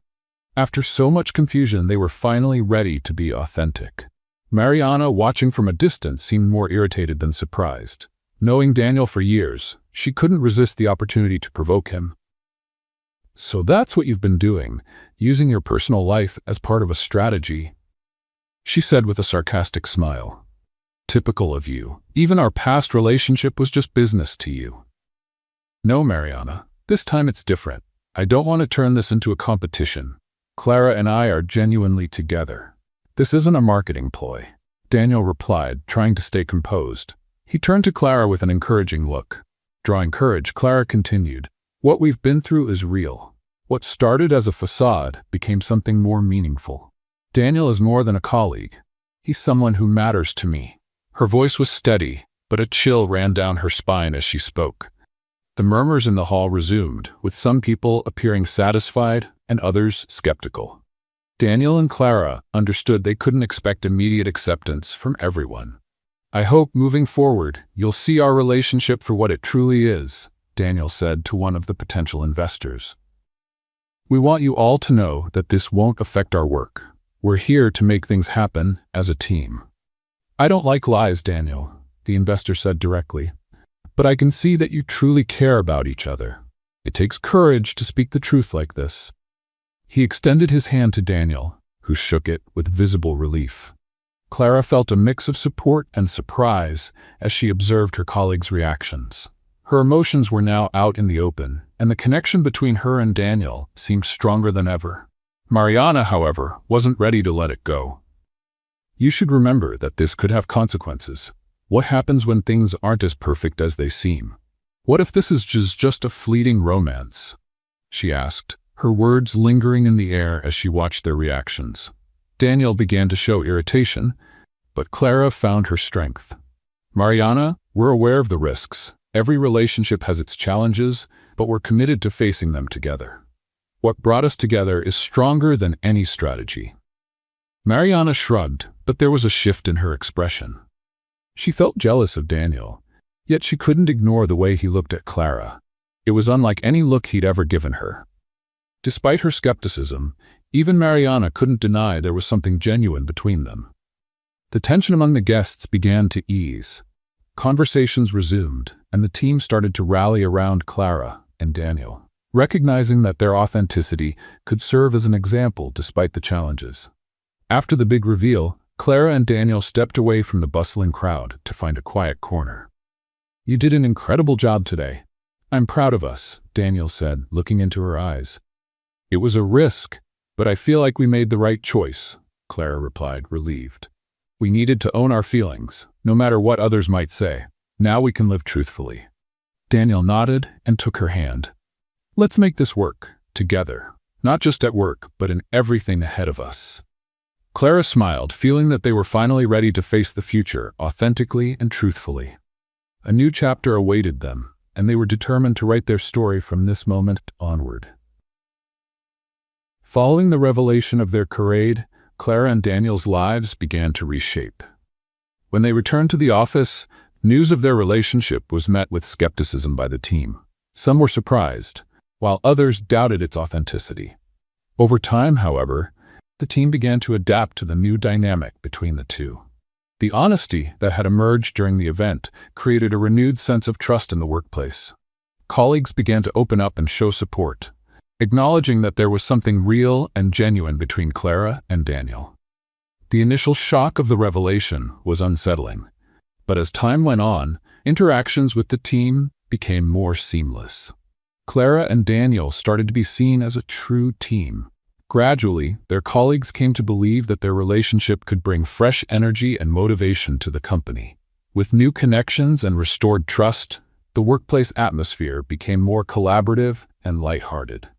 After so much confusion, they were finally ready to be authentic. Mariana, watching from a distance, seemed more irritated than surprised. Knowing Daniel for years, she couldn't resist the opportunity to provoke him. "So that's what you've been doing, using your personal life as part of a strategy," she said with a sarcastic smile. "Typical of you. Even our past relationship was just business to you." "No, Mariana. This time it's different. I don't want to turn this into a competition. Clara and I are genuinely together. This isn't a marketing ploy," Daniel replied, trying to stay composed. He turned to Clara with an encouraging look. Drawing courage, Clara continued, "What we've been through is real. What started as a facade became something more meaningful. Daniel is more than a colleague. He's someone who matters to me." Her voice was steady, but a chill ran down her spine as she spoke. The murmurs in the hall resumed, with some people appearing satisfied and others skeptical. Daniel and Clara understood they couldn't expect immediate acceptance from everyone. "I hope, moving forward, you'll see our relationship for what it truly is," Daniel said to one of the potential investors. "We want you all to know that this won't affect our work. We're here to make things happen as a team." "I don't like lies, Daniel," the investor said directly, "but I can see that you truly care about each other. It takes courage to speak the truth like this." He extended his hand to Daniel, who shook it with visible relief. Clara felt a mix of support and surprise as she observed her colleagues' reactions. Her emotions were now out in the open, and the connection between her and Daniel seemed stronger than ever. Mariana, however, wasn't ready to let it go. "You should remember that this could have consequences. What happens when things aren't as perfect as they seem? What if this is just a fleeting romance?" she asked, her words lingering in the air as she watched their reactions. Daniel began to show irritation, but Clara found her strength. "Mariana, we're aware of the risks. Every relationship has its challenges, but we're committed to facing them together. What brought us together is stronger than any strategy." Mariana shrugged, but there was a shift in her expression. She felt jealous of Daniel, yet she couldn't ignore the way he looked at Clara. It was unlike any look he'd ever given her. Despite her skepticism, even Mariana couldn't deny there was something genuine between them. The tension among the guests began to ease. Conversations resumed, and the team started to rally around Clara and Daniel, recognizing that their authenticity could serve as an example despite the challenges. After the big reveal, Clara and Daniel stepped away from the bustling crowd to find a quiet corner. "You did an incredible job today. I'm proud of us," Daniel said, looking into her eyes. "It was a risk, but I feel like we made the right choice," Clara replied, relieved. "We needed to own our feelings, no matter what others might say. Now we can live truthfully." Daniel nodded and took her hand. "Let's make this work, together, not just at work, but in everything ahead of us." Clara smiled, feeling that they were finally ready to face the future authentically and truthfully. A new chapter awaited them, and they were determined to write their story from this moment onward. Following the revelation of their charade, Clara and Daniel's lives began to reshape. When they returned to the office, news of their relationship was met with skepticism by the team. Some were surprised, while others doubted its authenticity. Over time, however, the team began to adapt to the new dynamic between the two. The honesty that had emerged during the event created a renewed sense of trust in the workplace. Colleagues began to open up and show support, acknowledging that there was something real and genuine between Clara and Daniel. The initial shock of the revelation was unsettling, but as time went on, interactions with the team became more seamless. Clara and Daniel started to be seen as a true team. Gradually, their colleagues came to believe that their relationship could bring fresh energy and motivation to the company. With new connections and restored trust, the workplace atmosphere became more collaborative and lighthearted.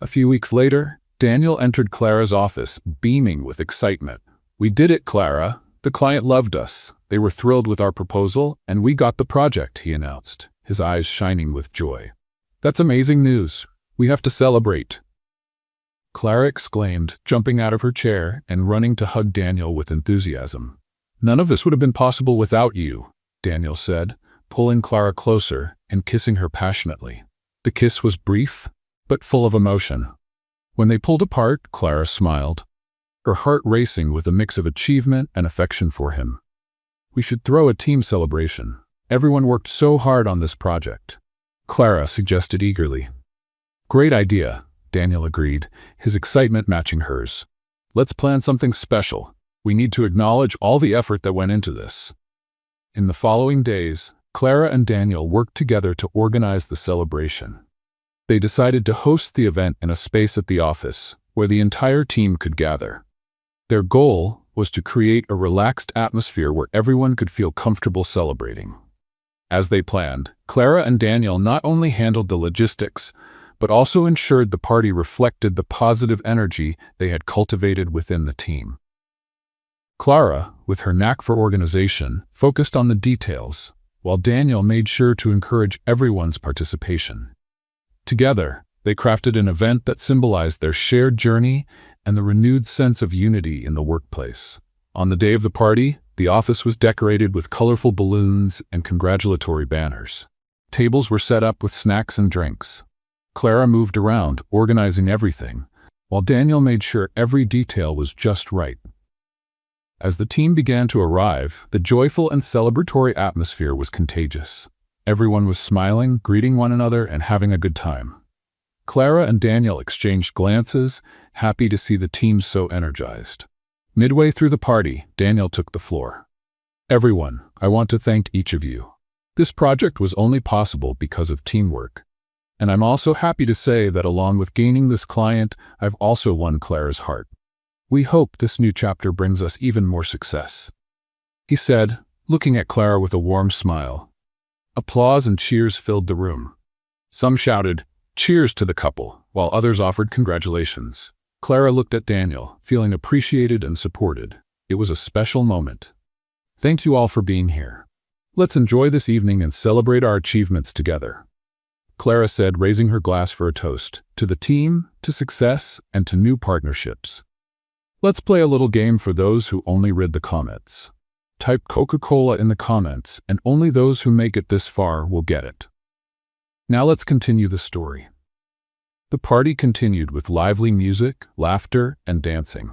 A few weeks later, Daniel entered Clara's office, beaming with excitement. "We did it, Clara. The client loved us. They were thrilled with our proposal, and we got the project," he announced, his eyes shining with joy. "That's amazing news. We have to celebrate," Clara exclaimed, jumping out of her chair and running to hug Daniel with enthusiasm. "None of this would have been possible without you," Daniel said, pulling Clara closer and kissing her passionately. The kiss was brief, but full of emotion. When they pulled apart, Clara smiled, her heart racing with a mix of achievement and affection for him. "We should throw a team celebration. Everyone worked so hard on this project," Clara suggested eagerly. "Great idea," Daniel agreed, his excitement matching hers. "Let's plan something special. We need to acknowledge all the effort that went into this." In the following days, Clara and Daniel worked together to organize the celebration. They decided to host the event in a space at the office where the entire team could gather. Their goal was to create a relaxed atmosphere where everyone could feel comfortable celebrating. As they planned, Clara and Daniel not only handled the logistics, but also ensured the party reflected the positive energy they had cultivated within the team. Clara, with her knack for organization, focused on the details, while Daniel made sure to encourage everyone's participation. Together, they crafted an event that symbolized their shared journey and the renewed sense of unity in the workplace. On the day of the party, the office was decorated with colorful balloons and congratulatory banners. Tables were set up with snacks and drinks. Clara moved around, organizing everything, while Daniel made sure every detail was just right. As the team began to arrive, the joyful and celebratory atmosphere was contagious. Everyone was smiling, greeting one another, and having a good time. Clara and Daniel exchanged glances, happy to see the team so energized. Midway through the party, Daniel took the floor. "Everyone, I want to thank each of you. This project was only possible because of teamwork. And I'm also happy to say that along with gaining this client, I've also won Clara's heart. We hope this new chapter brings us even more success," he said, looking at Clara with a warm smile. Applause and cheers filled the room. Some shouted, "Cheers to the couple," while others offered congratulations. Clara looked at Daniel, feeling appreciated and supported. It was a special moment. "Thank you all for being here. Let's enjoy this evening and celebrate our achievements together," Clara said, raising her glass for a toast, to the team, to success, and to new partnerships. "Let's play a little game for those who only read the comments. Type Coca-Cola in the comments, and only those who make it this far will get it." Now let's continue the story. The party continued with lively music, laughter, and dancing.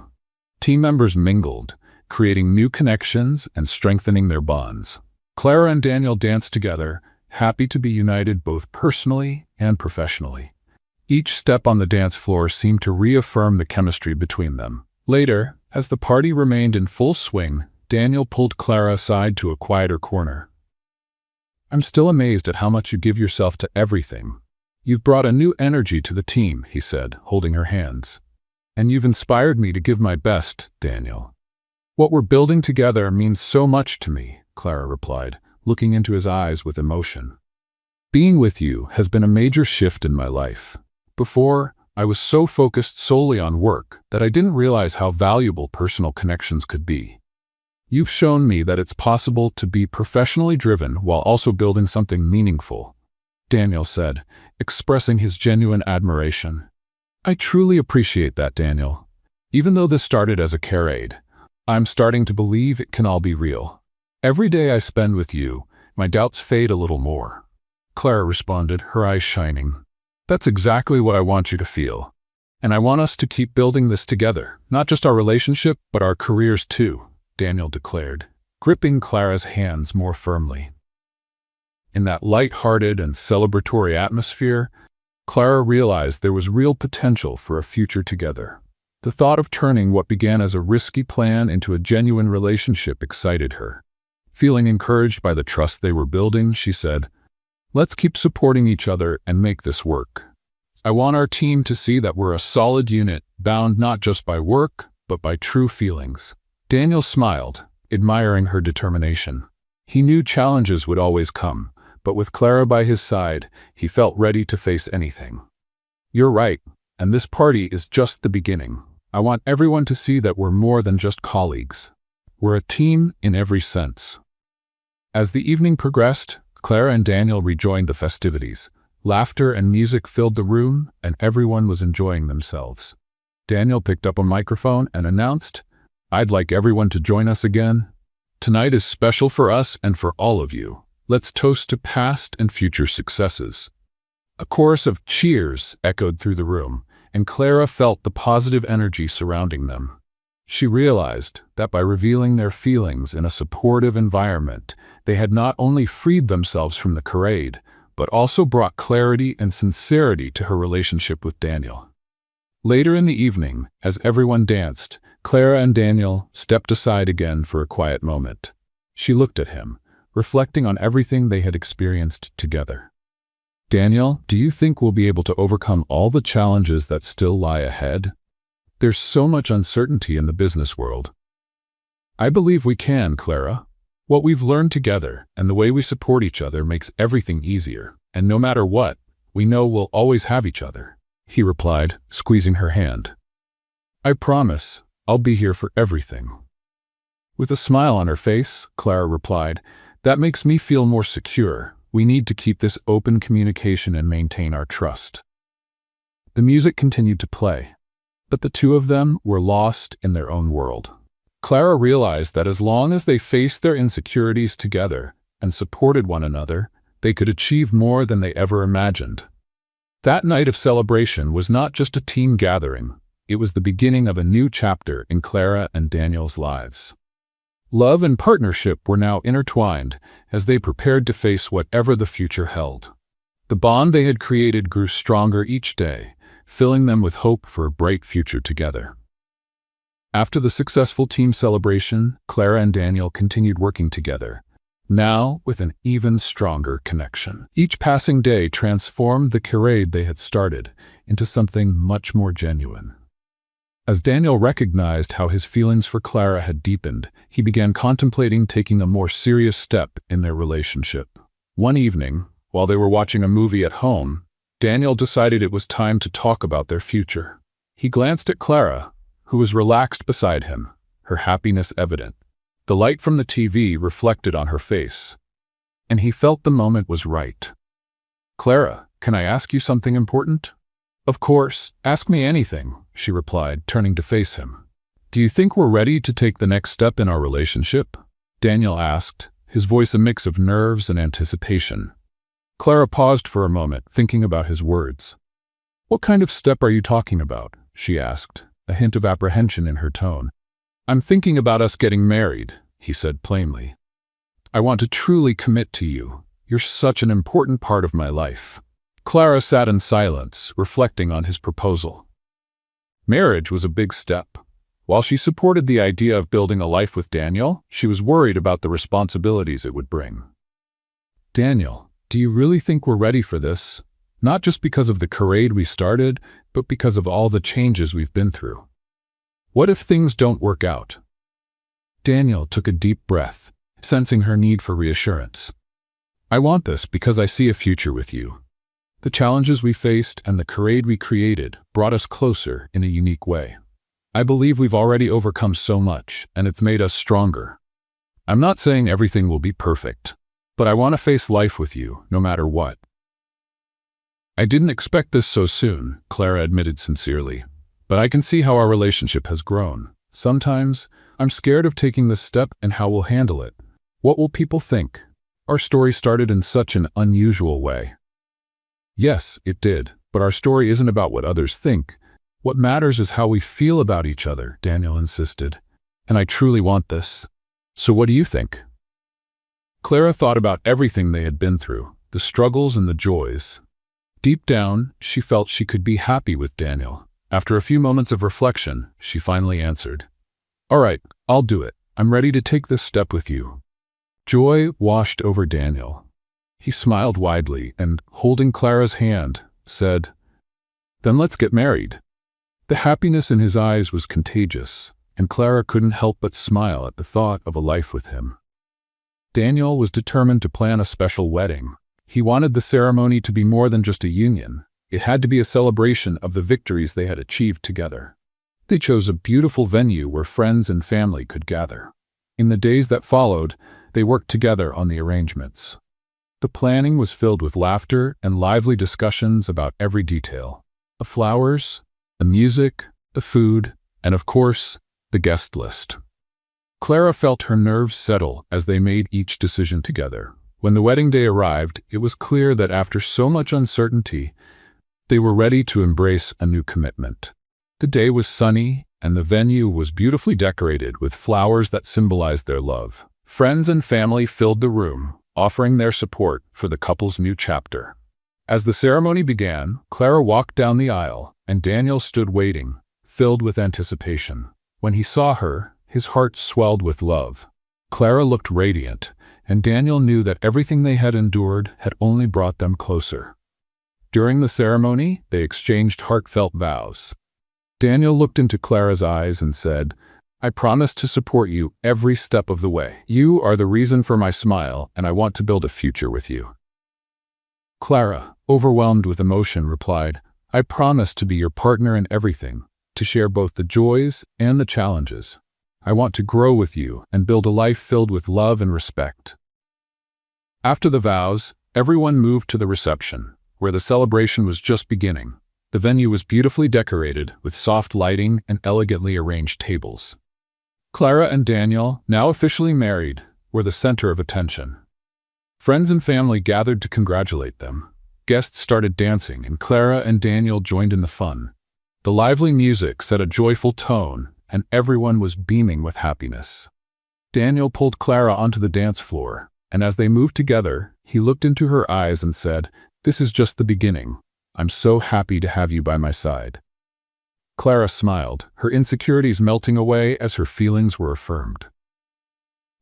Team members mingled, creating new connections and strengthening their bonds. Clara and Daniel danced together, happy to be united both personally and professionally. Each step on the dance floor seemed to reaffirm the chemistry between them. Later, as the party remained in full swing, Daniel pulled Clara aside to a quieter corner. "I'm still amazed at how much you give yourself to everything. You've brought a new energy to the team," he said, holding her hands. "And you've inspired me to give my best, Daniel." "What we're building together means so much to me," Clara replied, looking into his eyes with emotion. "Being with you has been a major shift in my life. Before, I was so focused solely on work that I didn't realize how valuable personal connections could be. You've shown me that it's possible to be professionally driven while also building something meaningful," Daniel said, expressing his genuine admiration. "I truly appreciate that, Daniel. Even though this started as a charade, I'm starting to believe it can all be real." Every day I spend with you, my doubts fade a little more. Clara responded, her eyes shining. That's exactly what I want you to feel. And I want us to keep building this together, not just our relationship, but our careers too, Daniel declared, gripping Clara's hands more firmly. In that light-hearted and celebratory atmosphere, Clara realized there was real potential for a future together. The thought of turning what began as a risky plan into a genuine relationship excited her. Feeling encouraged by the trust they were building, she said, "Let's keep supporting each other and make this work. I want our team to see that we're a solid unit, bound not just by work, but by true feelings." Daniel smiled, admiring her determination. He knew challenges would always come, but with Clara by his side, he felt ready to face anything. "You're right, and this party is just the beginning. I want everyone to see that we're more than just colleagues. We're a team in every sense." As the evening progressed, Clara and Daniel rejoined the festivities. Laughter and music filled the room, and everyone was enjoying themselves. Daniel picked up a microphone and announced, "I'd like everyone to join us again. Tonight is special for us and for all of you. Let's toast to past and future successes." A chorus of cheers echoed through the room, and Clara felt the positive energy surrounding them. She realized that by revealing their feelings in a supportive environment, they had not only freed themselves from the charade, but also brought clarity and sincerity to her relationship with Daniel. Later in the evening, as everyone danced, Clara and Daniel stepped aside again for a quiet moment. She looked at him, reflecting on everything they had experienced together. "Daniel, do you think we'll be able to overcome all the challenges that still lie ahead? There's so much uncertainty in the business world." "I believe we can, Clara. What we've learned together and the way we support each other makes everything easier, and no matter what, we know we'll always have each other," he replied, squeezing her hand. "I promise, I'll be here for everything." With a smile on her face, Clara replied, "That makes me feel more secure. We need to keep this open communication and maintain our trust." The music continued to play, but the two of them were lost in their own world. Clara realized that as long as they faced their insecurities together and supported one another, they could achieve more than they ever imagined. That night of celebration was not just a team gathering, it was the beginning of a new chapter in Clara and Daniel's lives. Love and partnership were now intertwined as they prepared to face whatever the future held. The bond they had created grew stronger each day, filling them with hope for a bright future together. After the successful team celebration, Clara and Daniel continued working together, now with an even stronger connection. Each passing day transformed the charade they had started into something much more genuine. As Daniel recognized how his feelings for Clara had deepened, he began contemplating taking a more serious step in their relationship. One evening, while they were watching a movie at home, Daniel decided it was time to talk about their future. He glanced at Clara, who was relaxed beside him, her happiness evident. The light from the TV reflected on her face, and he felt the moment was right. "Clara, can I ask you something important?" "Of course, ask me anything," she replied, turning to face him. "Do you think we're ready to take the next step in our relationship?" Daniel asked, his voice a mix of nerves and anticipation. Clara paused for a moment, thinking about his words. "What kind of step are you talking about?" she asked, a hint of apprehension in her tone. "I'm thinking about us getting married," he said plainly. "I want to truly commit to you. You're such an important part of my life." Clara sat in silence, reflecting on his proposal. Marriage was a big step. While she supported the idea of building a life with Daniel, she was worried about the responsibilities it would bring. "Daniel, do you really think we're ready for this? Not just because of the charade we started, but because of all the changes we've been through. What if things don't work out?" Daniel took a deep breath, sensing her need for reassurance. "I want this because I see a future with you. The challenges we faced and the charade we created brought us closer in a unique way. I believe we've already overcome so much, and it's made us stronger. I'm not saying everything will be perfect, but I want to face life with you, no matter what." "I didn't expect this so soon," Clara admitted sincerely, "but I can see how our relationship has grown. Sometimes, I'm scared of taking this step and how we'll handle it. What will people think? Our story started in such an unusual way. Yes, it did, but our story isn't about what others think. What matters is how we feel about each other, Daniel insisted. And I truly want this. So what do you think? Clara thought about everything they had been through, the struggles and the joys. Deep down, she felt she could be happy with Daniel. After a few moments of reflection, she finally answered, "All right, I'll do it. I'm ready to take this step with you." Joy washed over Daniel. He smiled widely and, holding Clara's hand, said, "Then let's get married." The happiness in his eyes was contagious, and Clara couldn't help but smile at the thought of a life with him. Daniel was determined to plan a special wedding. He wanted the ceremony to be more than just a union. It had to be a celebration of the victories they had achieved together. They chose a beautiful venue where friends and family could gather. In the days that followed, they worked together on the arrangements. The planning was filled with laughter and lively discussions about every detail. The flowers, the music, the food, and of course, the guest list. Clara felt her nerves settle as they made each decision together. When the wedding day arrived, it was clear that after so much uncertainty, they were ready to embrace a new commitment. The day was sunny, and the venue was beautifully decorated with flowers that symbolized their love. Friends and family filled the room, offering their support for the couple's new chapter. As the ceremony began, Clara walked down the aisle, and Daniel stood waiting, filled with anticipation. When he saw her, his heart swelled with love. Clara looked radiant, and Daniel knew that everything they had endured had only brought them closer. During the ceremony, they exchanged heartfelt vows. Daniel looked into Clara's eyes and said, "I promise to support you every step of the way. You are the reason for my smile, and I want to build a future with you." Clara, overwhelmed with emotion, replied, "I promise to be your partner in everything, to share both the joys and the challenges. I want to grow with you and build a life filled with love and respect." After the vows, everyone moved to the reception, where the celebration was just beginning. The venue was beautifully decorated with soft lighting and elegantly arranged tables. Clara and Daniel, now officially married, were the center of attention. Friends and family gathered to congratulate them. Guests started dancing, and Clara and Daniel joined in the fun. The lively music set a joyful tone, and everyone was beaming with happiness. Daniel pulled Clara onto the dance floor, and as they moved together, he looked into her eyes and said, "This is just the beginning. I'm so happy to have you by my side." Clara smiled, her insecurities melting away as her feelings were affirmed.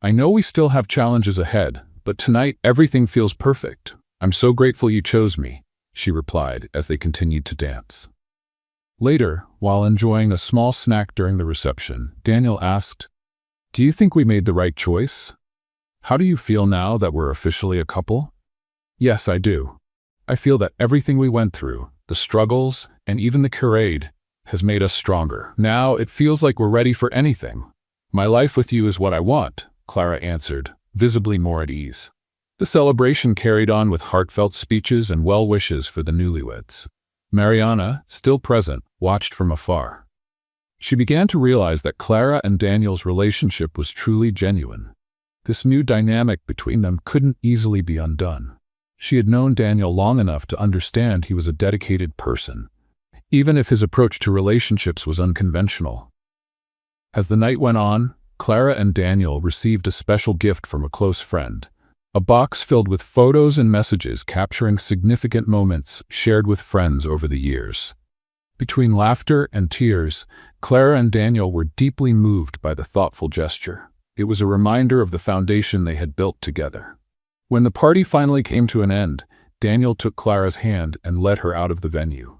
"I know we still have challenges ahead, but tonight everything feels perfect. I'm so grateful you chose me," she replied as they continued to dance. Later, while enjoying a small snack during the reception, Daniel asked, "Do you think we made the right choice? How do you feel now that we're officially a couple?" "Yes, I do. I feel that everything we went through, the struggles, and even the charade, has made us stronger. Now it feels like we're ready for anything. My life with you is what I want," Clara answered, visibly more at ease. The celebration carried on with heartfelt speeches and well wishes for the newlyweds. Mariana, still present, watched from afar. She began to realize that Clara and Daniel's relationship was truly genuine. This new dynamic between them couldn't easily be undone. She had known Daniel long enough to understand he was a dedicated person, even if his approach to relationships was unconventional. As the night went on, Clara and Daniel received a special gift from a close friend, a box filled with photos and messages capturing significant moments shared with friends over the years. Between laughter and tears, Clara and Daniel were deeply moved by the thoughtful gesture. It was a reminder of the foundation they had built together. When the party finally came to an end, Daniel took Clara's hand and led her out of the venue.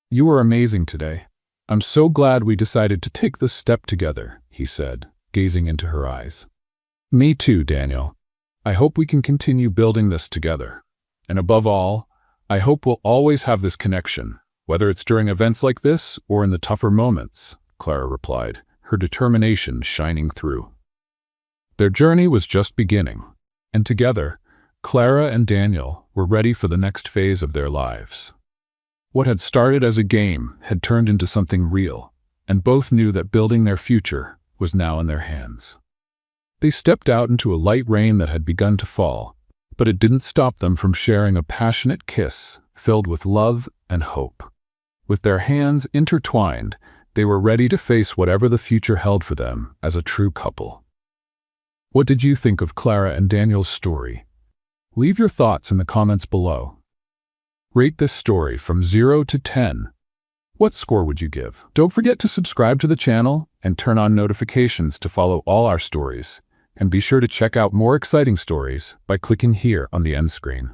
"You were amazing today. I'm so glad we decided to take this step together," he said, gazing into her eyes. "Me too, Daniel. I hope we can continue building this together. And above all, I hope we'll always have this connection, whether it's during events like this or in the tougher moments," Clara replied, her determination shining through. Their journey was just beginning, and together, Clara and Daniel were ready for the next phase of their lives. What had started as a game had turned into something real, and both knew that building their future was now in their hands. They stepped out into a light rain that had begun to fall, but it didn't stop them from sharing a passionate kiss filled with love and hope. With their hands intertwined, they were ready to face whatever the future held for them as a true couple. What did you think of Clara and Daniel's story? Leave your thoughts in the comments below. Rate this story from 0 to 10. What score would you give? Don't forget to subscribe to the channel and turn on notifications to follow all our stories. And be sure to check out more exciting stories by clicking here on the end screen.